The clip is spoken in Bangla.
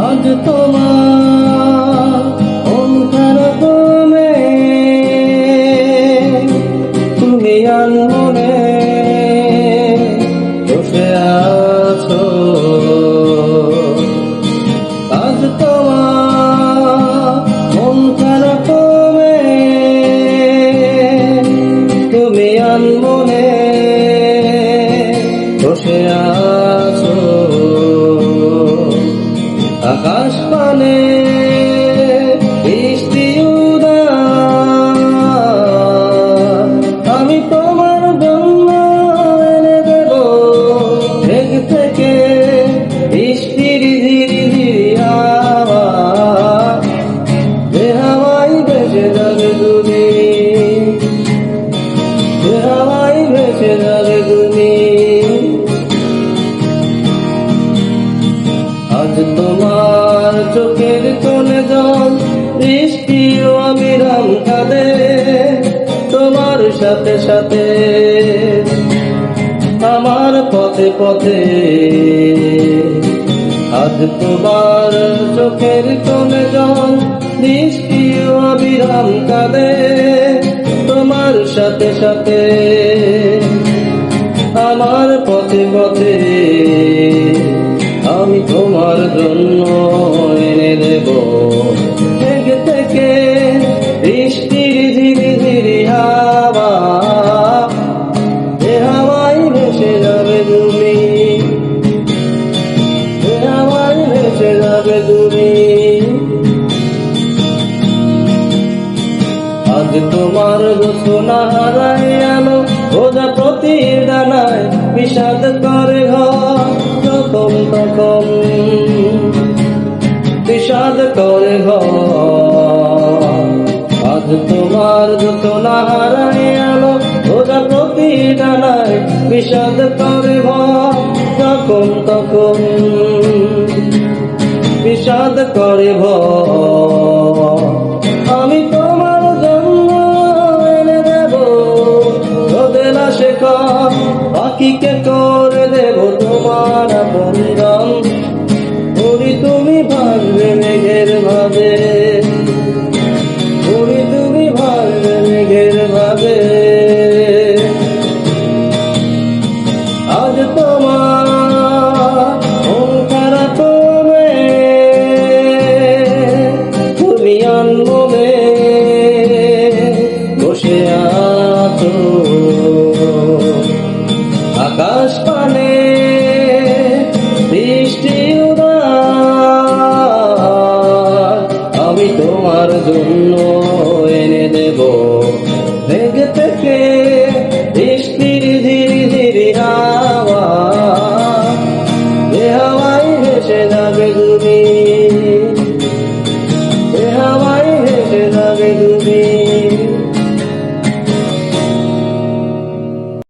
আজ তোমার মন খারাপ মনে তুমি আনমনে বসে আছো। আজ তোমার মন খারাপ মনে তুমি আনমনে বসে আছো। আকাশ পানে বৃষ্টি উদার আমি তোমার জন্য এনে দেব মেঘ থেকে বৃষ্টির ধীরে ধীরে আওয়াজ। যে হাওয়ায় ভেসে যাবে তুমি, যে হাওয়ায় ভেসে যাবে তুমি। আজ তোমার চোখের কোণে জল বৃষ্টি অবিরাম কাঁদে তোমার সাথে সাথে আমার পথে পথে। আজ তোমার চোখের কোণে জল বৃষ্টি অবিরাম কাঁদে তোমার সাথে সাথে আমার পথে পথে। আমি তোমার জন্য এনে দেব মেঘ থেকে বৃষ্টির ধীরে ধীরে হাওয়া। যে হাওয়ায় ভেসে যাবে তুমি, যে হাওয়ায় ভেসে যাবে তুমি। আজ তোমার রচনা হারায় আলো রোজা প্রতি ডানায় বিষাদ করে ঘর যখন তখন বিষাদ করে ঘর। আজ তোমার রচনা হারায় আলো রোজা প্রতি ডানায় বিষাদ করে ঘর যখন তখন বিষাদ করে ভর। আমি তোমার জন্য এনে দেব রোদের শেখর পাখিকে করে দেব তোমার বন্ধন। পুরি তুমি ভাববে মেঘের ভাবে, পুরি তুমি ভাববে মেঘের ভাবে। আজ তোমার মন খারাপ তুমি আনমনে বসে আছো। আকাশ পানে বৃষ্টি উদার আমি তোমার জন্য এনে দেব মেঘ থেকে বৃষ্টির ধীরে ধীরে হাওয়া। যে হাওয়ায় ভেসে যাবে